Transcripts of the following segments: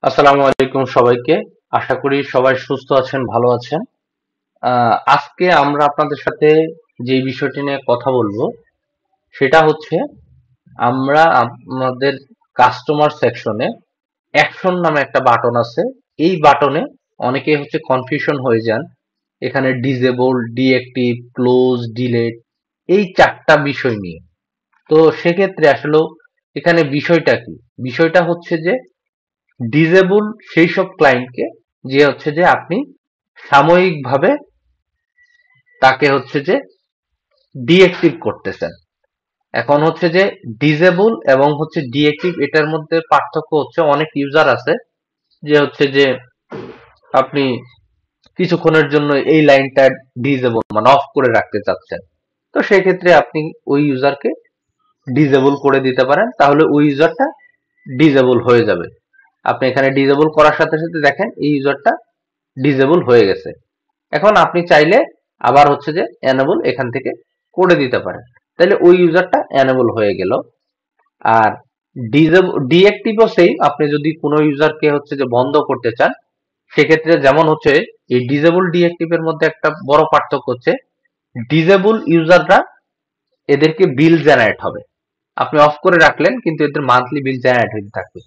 আসসালামু আলাইকুম সবাইকে। আশা করি সবাই সুস্থ আছেন, ভালো আছেন। আজকে আমরা আপনাদের সাথে যে বিষয়টি নিয়ে কথা বলবো সেটা হচ্ছে আমরা আমাদের কাস্টমার সেকশনে অ্যাকশন নামে একটা বাটন আছে। এই বাটনে অনেকেই হচ্ছে কনফিউশন হয়ে যান। এখানে ডিসেবল, ডিঅ্যাক্টিভ, ক্লোজ, ডিলেট এই ৪টা বিষয় নিয়ে। তো সেক্ষেত্রে আসলে এখানে বিষয়টা কি? বিষয়টা হচ্ছে যে ডিসেবল সেই সব ক্লায়েন্টকে যে হচ্ছে যে আপনি সাময়িকভাবে তাকে হচ্ছে যে ডিএক্টিভ করতেছেন। এখন হচ্ছে যে ডিসেবল এবং হচ্ছে ডিএক্টিভ এটার মধ্যে পার্থক্য হচ্ছে অনেক ইউজার আছে যে হচ্ছে যে আপনি কিছুক্ষণের জন্য এই লাইনটা ডিসেবল মানে অফ করে রাখতে চাচ্ছেন। তো সেক্ষেত্রে আপনি ওই ইউজারকে ডিসেবল করে দিতে পারেন, তাহলে ওই ইউজারটা ডিসেবল হয়ে যাবে। আপনি এখানে ডিসেবল করার সাথে সাথে দেখেন এই ইউজারটা ডিসেবল হয়ে গেছে। এখন আপনি চাইলে আবার হচ্ছে যে এনেবল এখান থেকে করে দিতে পারেন, তাহলে ওই ইউজারটা এনেবল হয়ে গেল। আর ডিএক্টিভও সেম, আপনি যদি কোনো ইউজারকে হচ্ছে যে বন্ধ করতে চান সেক্ষেত্রে যেমন হচ্ছে এই ডিসেবল ডিএক্টিভের মধ্যে একটা বড় পার্থক্য হচ্ছে ডিসেবল ইউজাররা এদেরকে বিল জেনারেট হবে। আপনি অফ করে রাখলেন কিন্তু এদের মান্থলি বিল জেনারেট হতে থাকবে,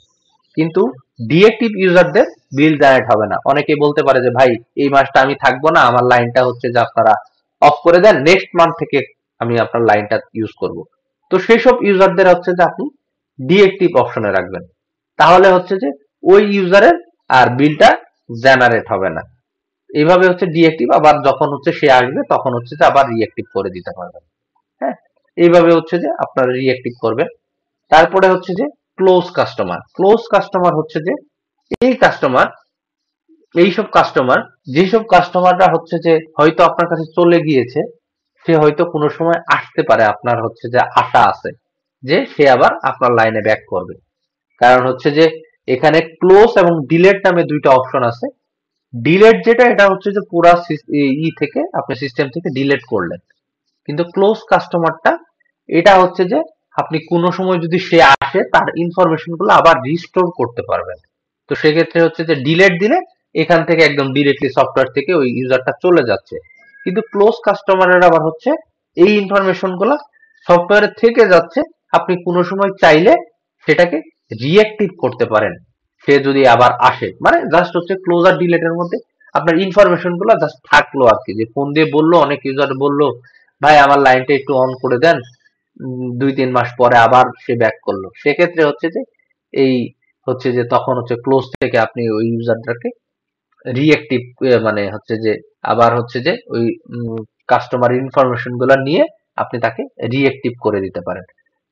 কিন্তু ডিএক্টিভ ইউজারদের বিল জেনারেট হবে না। অনেকেই বলতে পারে যে ভাই এই মাসটা আমি থাকবো না, আমার লাইনটা হচ্ছে যে আপনারা অফ করে দেন, নেক্সট মান্থ থেকে আমি আপনার লাইনটা ইউজ করব। তো সেই সব ইউজারদের হচ্ছে যে আপনি ডিএক্টিভ অপশনে রাখবেন, তাহলে হচ্ছে যে ওই ইউজারের আর বিলটা জেনারেট হবে না। এইভাবে হচ্ছে ডিএক্টিভ, আবার যখন হচ্ছে সে আসবে তখন হচ্ছে যে আবার রিঅ্যাক্টিভ করে দিতে পারবেন। হ্যাঁ, এইভাবে হচ্ছে যে আপনারা রিঅ্যাক্টিভ করবেন। তারপরে হচ্ছে যে ক্লোজ কাস্টমার। ক্লোজ কাস্টমার হচ্ছে যে এই কাস্টমার, এইসব কাস্টমার, যেসব কাস্টমাররা হচ্ছে যে হয়তো আপনার কাছে চলে গিয়েছে, সে হয়তো কোনো সময় আসতে পারে, আপনার হচ্ছে যে আশা আছে যে সে আবার আপনার লাইনে ব্যাক করবে। কারণ হচ্ছে যে এখানে ক্লোজ এবং ডিলেট নামে দুইটা অপশন আছে। ডিলেট যেটা, এটা হচ্ছে যে পুরা থেকে আপনি সিস্টেম থেকে ডিলেট করলেন, কিন্তু ক্লোজ কাস্টমারটা এটা হচ্ছে যে আপনি কোনো সময় যদি সে আসে তার ইনফরমেশন গুলো আবার রিস্টোর করতে পারবেন। তো সেক্ষেত্রে হচ্ছে যে ডিলেট দিলে এখান থেকে একদম ডিরেক্টলি সফটওয়্যার থেকে ওই ইউজারটা চলে যাচ্ছে, কিন্তু ক্লোজ কাস্টমারের আবার হচ্ছে এই ইনফরমেশন গুলো সফটওয়্যারে থেকে যাচ্ছে। আপনি কোনো সময় চাইলে সেটাকে রিঅ্যাক্টিভ করতে পারেন, সে যদি আবার আসে। মানে জাস্ট হচ্ছে ক্লোজ আর ডিলেটের মধ্যে আপনার ইনফরমেশন গুলো জাস্ট থাকলো আর কি, যে ফোন দিয়ে বললো, অনেক ইউজার বললো ভাই আমার লাইনটা একটু অন করে দেন, ২-৩ মাস পরে আবার সে ব্যাক করলো, সেক্ষেত্রে হচ্ছে যে এই হচ্ছে যে তখন হচ্ছে ক্লোজ থেকে আপনি ওই ইউজারটাকে রিঅ্যাক্টিভ, মানে হচ্ছে যে আবার হচ্ছে যে ওই কাস্টমার ইনফরমেশন গুলো নিয়ে আপনি তাকে রিঅ্যাক্টিভ করে দিতে পারেন।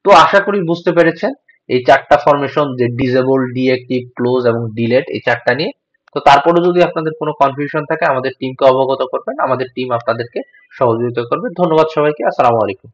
তো আশা করি বুঝতে পেরেছেন এই ৪টা ফরমেশন, যে ডিসেবল, ডিঅ্যাক্টিভ, ক্লোজ এবং ডিলেট, এই ৪টা নিয়ে। তো তারপরে যদি আপনাদের কোনো কনফিউশন থাকে আমাদের টিমকে অবগত করবেন, আমাদের টিম আপনাদেরকে সহযোগিতা করবে। ধন্যবাদ সবাইকে। আসসালামু আলাইকুম।